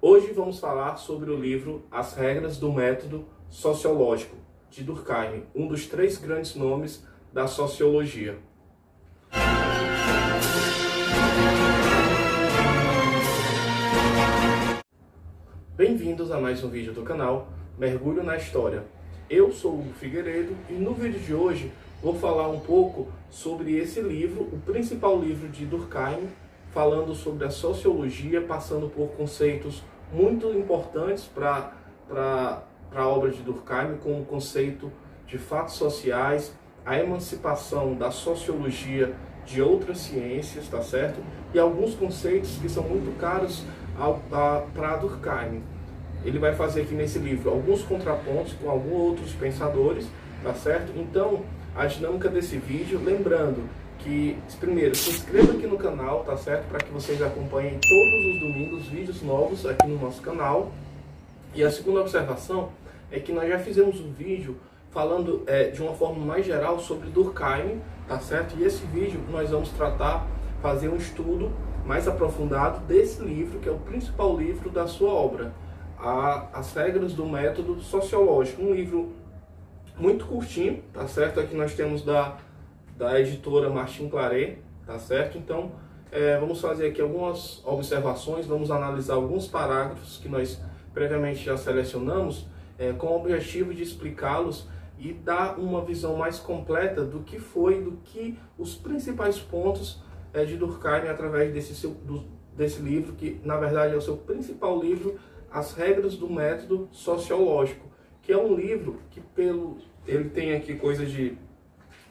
Hoje vamos falar sobre o livro As Regras do Método Sociológico, de Durkheim, um dos 3 grandes nomes da sociologia. Bem-vindos a mais um vídeo do canal Mergulho na História. Eu sou o Hugo Figueiredo e no vídeo de hoje vou falar um pouco sobre esse livro, o principal livro de Durkheim, falando sobre a sociologia, passando por conceitos muito importantes para a obra de Durkheim, como o conceito de fatos sociais, a emancipação da sociologia de outras ciências, tá certo? E alguns conceitos que são muito caros para Durkheim. Ele vai fazer aqui nesse livro alguns contrapontos com alguns outros pensadores, tá certo? Então, a dinâmica desse vídeo, lembrando que, primeiro, se inscreva aqui no canal, tá certo? Para que vocês acompanhem todos os domingos vídeos novos aqui no nosso canal. E a segunda observação é que nós já fizemos um vídeo falando de uma forma mais geral sobre Durkheim, tá certo? E esse vídeo nós vamos fazer um estudo mais aprofundado desse livro, que é o principal livro da sua obra, As Regras do Método Sociológico, um livro muito curtinho, tá certo? Aqui nós temos da editora Martin Claret, tá certo? Então, vamos fazer aqui algumas observações, vamos analisar alguns parágrafos que nós previamente já selecionamos, com o objetivo de explicá-los e dar uma visão mais completa do que os principais pontos de Durkheim através desse livro, que na verdade é o seu principal livro, As Regras do Método Sociológico, que é um livro que ele tem aqui coisa de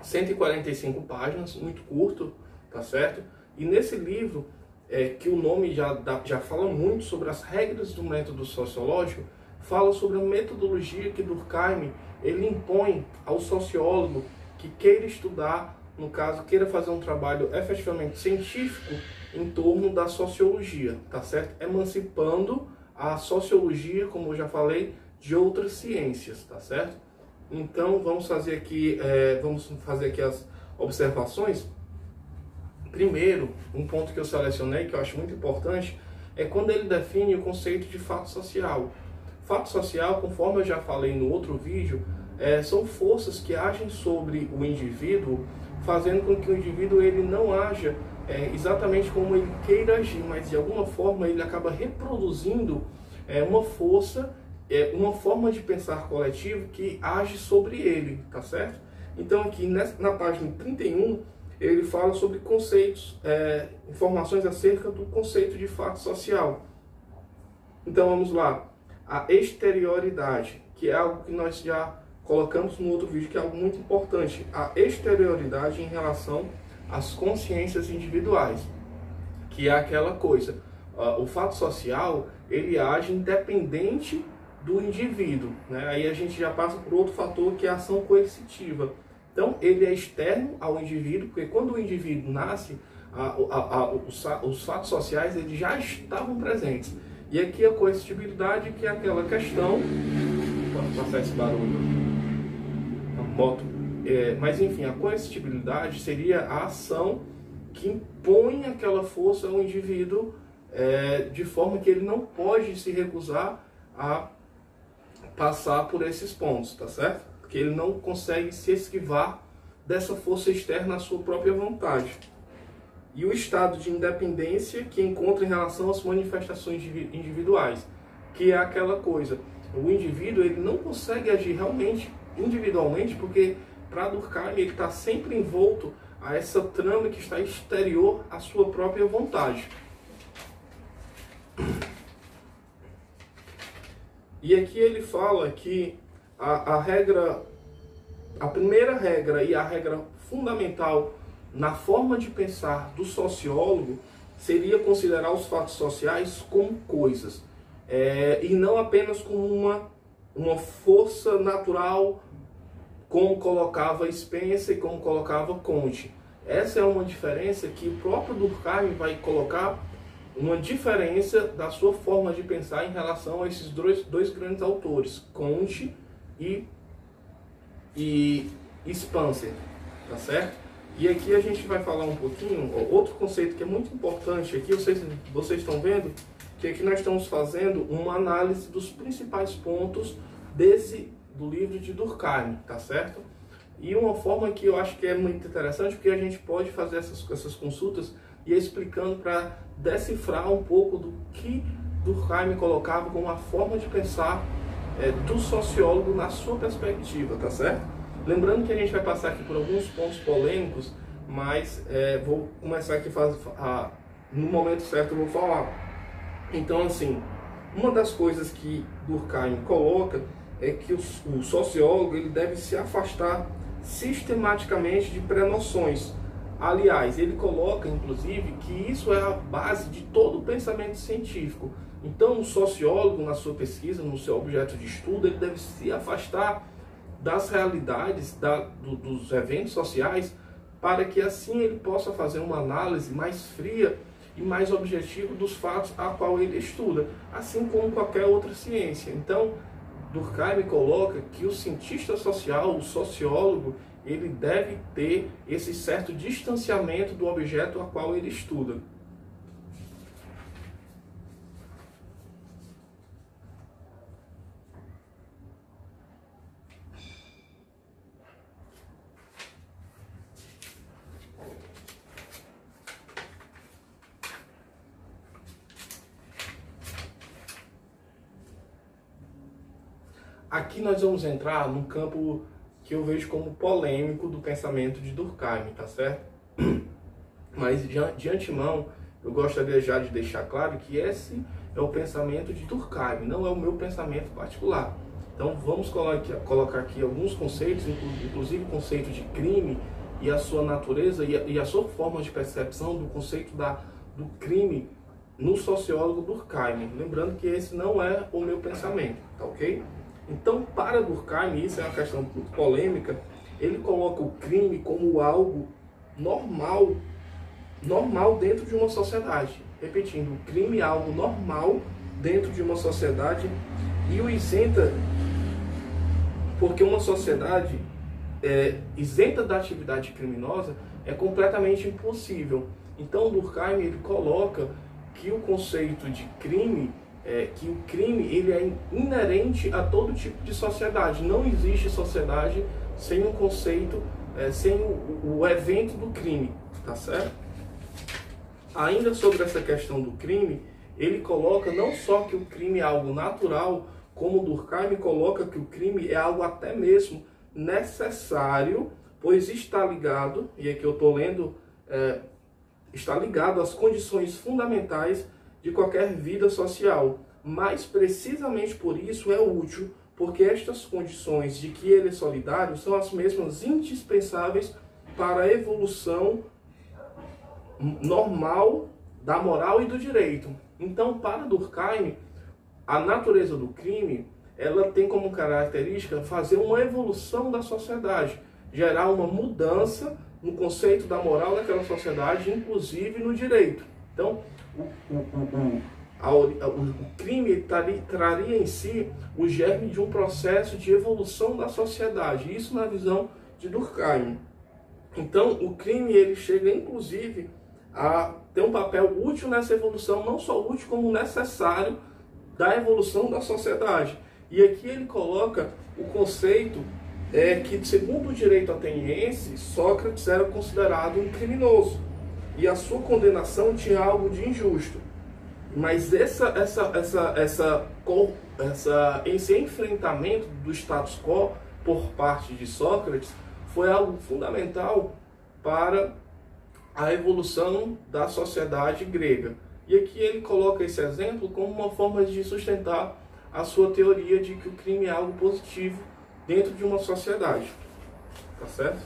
145 páginas, muito curto, tá certo? E nesse livro, que o nome já fala muito sobre as regras do método sociológico, fala sobre a metodologia que Durkheim ele impõe ao sociólogo que queira estudar, no caso, queira fazer um trabalho efetivamente científico em torno da sociologia, tá certo? Emancipando a sociologia, como eu já falei, de outras ciências, tá certo? Então, vamos fazer aqui as observações. Primeiro, um ponto que eu selecionei, que eu acho muito importante, é quando ele define o conceito de fato social. Fato social, conforme eu já falei no outro vídeo, são forças que agem sobre o indivíduo, fazendo com que o indivíduo ele não haja exatamente como ele queira agir, mas de alguma forma ele acaba reproduzindo uma força, uma forma de pensar coletivo que age sobre ele, tá certo? Então aqui na página 31, ele fala sobre conceitos, informações acerca do conceito de fato social. Então vamos lá. A exterioridade, que é algo que nós já colocamos no outro vídeo, que é algo muito importante. A exterioridade em relação às consciências individuais, que é aquela coisa. O fato social, ele age independente do indivíduo, né? Aí a gente já passa por outro fator, que é a ação coercitiva. Então, ele é externo ao indivíduo, porque quando o indivíduo nasce, os fatos sociais eles já estavam presentes. E aqui a coercitibilidade, que é aquela questão... Pode passar esse barulho, a moto. Mas enfim, a coercitibilidade seria a ação que impõe aquela força ao indivíduo, de forma que ele não pode se recusar a passar por esses pontos, tá certo? Porque ele não consegue se esquivar dessa força externa à sua própria vontade. E o estado de independência que encontra em relação às manifestações individuais, que é aquela coisa, o indivíduo ele não consegue agir realmente individualmente, porque para Durkheim ele está sempre envolto a essa trama que está exterior à sua própria vontade. E aqui ele fala que a primeira regra e a regra fundamental na forma de pensar do sociólogo seria considerar os fatos sociais como coisas, e não apenas como uma força natural, como colocava Spencer e como colocava Comte. Essa é uma diferença que o próprio Durkheim vai colocar, uma diferença da sua forma de pensar em relação a esses dois grandes autores, Comte e Spencer, tá certo? E aqui a gente vai falar um pouquinho, outro conceito que é muito importante aqui, vocês estão vendo que aqui nós estamos fazendo uma análise dos principais pontos do livro de Durkheim, tá certo? E uma forma que eu acho que é muito interessante, porque a gente pode fazer essas consultas e ir explicando para decifrar um pouco do que Durkheim colocava como uma forma de pensar do sociólogo na sua perspectiva, tá certo? Lembrando que a gente vai passar aqui por alguns pontos polêmicos, mas vou começar aqui no momento certo eu vou falar. Então, assim, uma das coisas que Durkheim coloca é que o sociólogo ele deve se afastar sistematicamente de pré-noções. Aliás, ele coloca, inclusive, que isso é a base de todo o pensamento científico. Então, o sociólogo, na sua pesquisa, no seu objeto de estudo, ele deve se afastar das realidades, dos eventos sociais, para que assim ele possa fazer uma análise mais fria e mais objetiva dos fatos a qual ele estuda, assim como qualquer outra ciência. Então, Durkheim coloca que o cientista social, o sociólogo, ele deve ter esse certo distanciamento do objeto a qual ele estuda. Aqui nós vamos entrar num campo que eu vejo como polêmico do pensamento de Durkheim, tá certo? Mas de antemão, eu gostaria já de deixar claro que esse é o pensamento de Durkheim, não é o meu pensamento particular. Então vamos colocar aqui alguns conceitos, inclusive o conceito de crime e a sua natureza e a sua forma de percepção do conceito do crime no sociólogo Durkheim. Lembrando que esse não é o meu pensamento, tá ok? Então, para Durkheim, isso é uma questão muito polêmica, ele coloca o crime como algo normal dentro de uma sociedade. Repetindo, o crime é algo normal dentro de uma sociedade e o isenta, porque uma sociedade isenta da atividade criminosa é completamente impossível. Então, Durkheim ele coloca que o conceito de crime que o crime ele é inerente a todo tipo de sociedade. Não existe sociedade sem o conceito, sem o evento do crime, tá certo? Ainda sobre essa questão do crime, ele coloca não só que o crime é algo natural, como Durkheim coloca que o crime é algo até mesmo necessário, pois está ligado, e aqui eu estou lendo, está ligado às condições fundamentais de qualquer vida social, mas precisamente por isso é útil, porque estas condições de que ele é solidário são as mesmas indispensáveis para a evolução normal da moral e do direito. Então, para Durkheim, a natureza do crime, ela tem como característica fazer uma evolução da sociedade, gerar uma mudança no conceito da moral daquela sociedade, inclusive no direito. Então, o crime traria em si o germe de um processo de evolução da sociedade, isso na visão de Durkheim. Então, o crime ele chega inclusive a ter um papel útil nessa evolução, não só útil como necessário da evolução da sociedade. E aqui ele coloca o conceito que, segundo o direito ateniense, Sócrates era considerado um criminoso e a sua condenação tinha algo de injusto. Mas esse enfrentamento do status quo por parte de Sócrates foi algo fundamental para a evolução da sociedade grega. E aqui ele coloca esse exemplo como uma forma de sustentar a sua teoria de que o crime é algo positivo dentro de uma sociedade. Tá certo?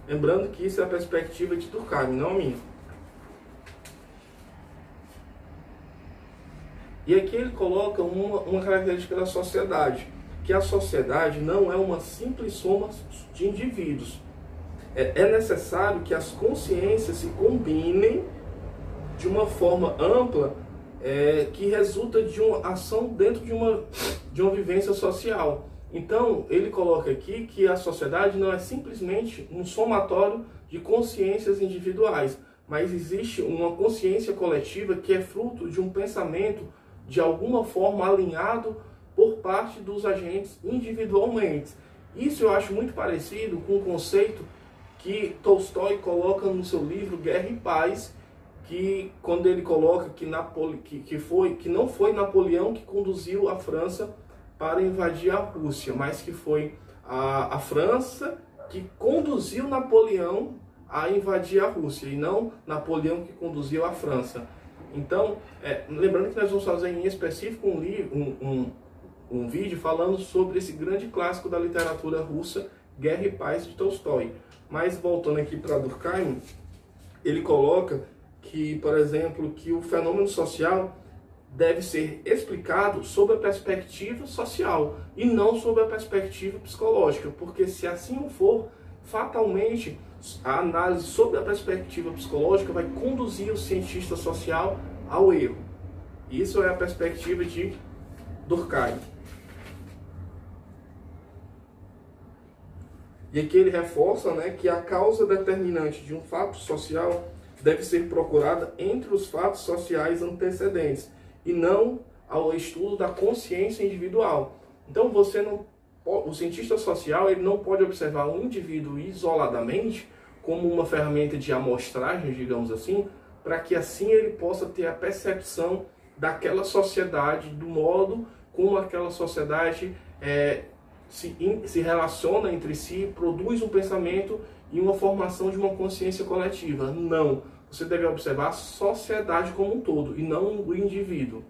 Lembrando que isso é a perspectiva de Durkheim, não a minha. E aqui ele coloca uma característica da sociedade, que a sociedade não é uma simples soma de indivíduos. É necessário que as consciências se combinem de uma forma ampla que resulta de uma ação dentro de uma vivência social. Então, ele coloca aqui que a sociedade não é simplesmente um somatório de consciências individuais, mas existe uma consciência coletiva que é fruto de um pensamento de alguma forma alinhado por parte dos agentes individualmente. Isso eu acho muito parecido com o conceito que Tolstói coloca no seu livro Guerra e Paz, que quando ele coloca que não foi Napoleão que conduziu a França para invadir a Rússia, mas que foi a França que conduziu Napoleão a invadir a Rússia, e não Napoleão que conduziu a França. Então, lembrando que nós vamos fazer em específico um vídeo falando sobre esse grande clássico da literatura russa, Guerra e Paz, de Tolstói. Mas voltando aqui para Durkheim, ele coloca que, por exemplo, que o fenômeno social deve ser explicado sob a perspectiva social e não sob a perspectiva psicológica, porque se assim não for, fatalmente a análise sob a perspectiva psicológica vai conduzir o cientista social ao erro. Isso é a perspectiva de Durkheim. E aqui ele reforça, né, que a causa determinante de um fato social deve ser procurada entre os fatos sociais antecedentes e não ao estudo da consciência individual. Então o cientista social ele não pode observar um indivíduo isoladamente como uma ferramenta de amostragem, digamos assim, para que assim ele possa ter a percepção daquela sociedade, do modo como aquela sociedade se relaciona entre si, produz um pensamento e uma formação de uma consciência coletiva. Não. Você deve observar a sociedade como um todo e não o indivíduo.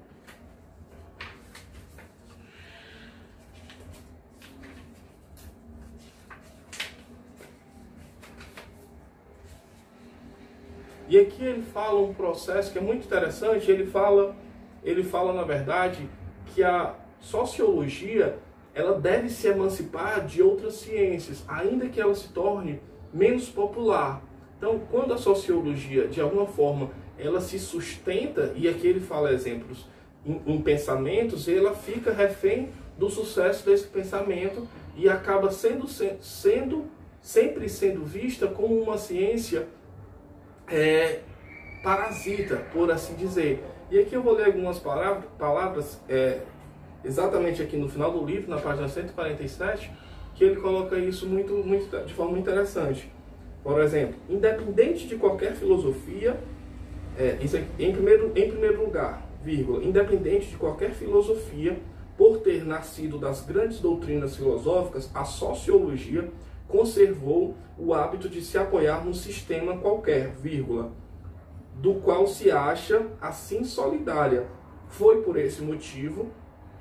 E aqui ele fala um processo que é muito interessante. Ele fala na verdade que a sociologia ela deve se emancipar de outras ciências, ainda que ela se torne menos popular. Então, quando a sociologia, de alguma forma, ela se sustenta, e aqui ele fala exemplos em pensamentos, ela fica refém do sucesso desse pensamento e acaba sempre sendo vista como uma ciência parasita, por assim dizer. E aqui eu vou ler algumas palavras exatamente aqui no final do livro, na página 147, que ele coloca isso de forma muito interessante. Por exemplo, independente de qualquer filosofia, isso aqui, em primeiro lugar, vírgula, independente de qualquer filosofia, por ter nascido das grandes doutrinas filosóficas, a sociologia conservou o hábito de se apoiar num sistema qualquer, vírgula, do qual se acha assim solidária. Foi por esse motivo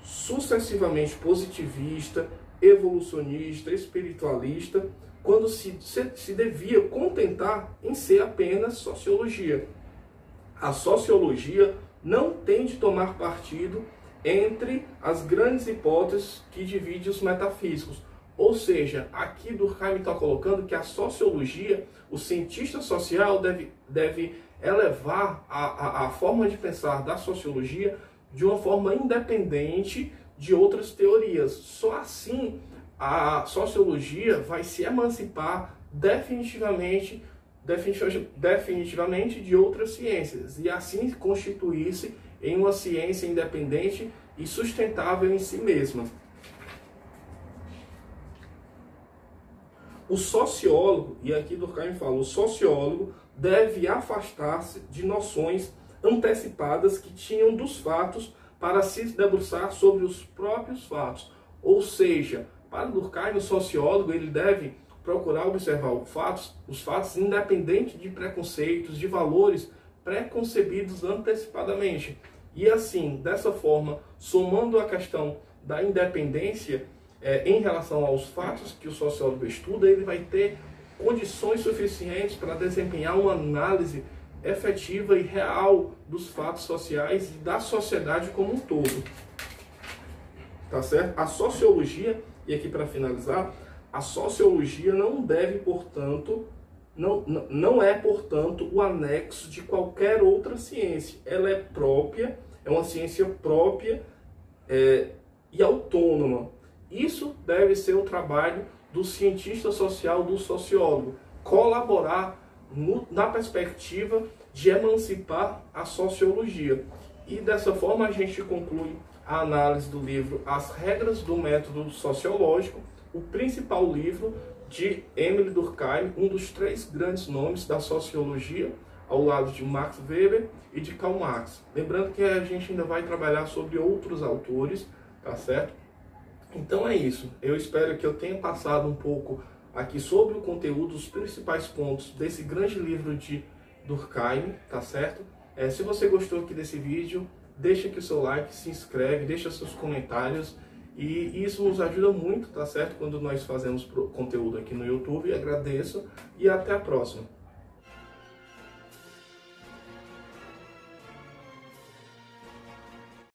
sucessivamente positivista, evolucionista, espiritualista, quando se devia contentar em ser apenas sociologia. A sociologia não tem de tomar partido entre as grandes hipóteses que dividem os metafísicos. Ou seja, aqui Durkheim está colocando que a sociologia, o cientista social deve elevar a forma de pensar da sociologia de uma forma independente de outras teorias. Só assim a sociologia vai se emancipar definitivamente de outras ciências e assim constituir-se em uma ciência independente e sustentável em si mesma. O sociólogo, e aqui Durkheim fala, o sociólogo deve afastar-se de noções antecipadas que tinham dos fatos para se debruçar sobre os próprios fatos. Ou seja, para Durkheim, o sociólogo ele deve procurar observar os fatos independente de preconceitos, de valores preconcebidos antecipadamente. E assim, dessa forma, somando a questão da independência em relação aos fatos que o sociólogo estuda, ele vai ter condições suficientes para desempenhar uma análise efetiva e real dos fatos sociais e da sociedade como um todo. Tá certo? A sociologia, e aqui para finalizar, a sociologia não deve, portanto, não é, portanto, o anexo de qualquer outra ciência. Ela é própria, é uma ciência própria e autônoma. Isso deve ser o trabalho do cientista social, do sociólogo, colaborar na perspectiva de emancipar a sociologia. E dessa forma a gente conclui a análise do livro As Regras do Método Sociológico, o principal livro de Émile Durkheim, um dos 3 grandes nomes da sociologia, ao lado de Max Weber e de Karl Marx. Lembrando que a gente ainda vai trabalhar sobre outros autores, tá certo? Então é isso. Eu espero que eu tenha passado um pouco aqui sobre o conteúdo, os principais pontos desse grande livro de Durkheim, tá certo? Se você gostou aqui desse vídeo, deixa aqui o seu like, se inscreve, deixa seus comentários, e isso nos ajuda muito, tá certo? Quando nós fazemos conteúdo aqui no YouTube. Agradeço e até a próxima.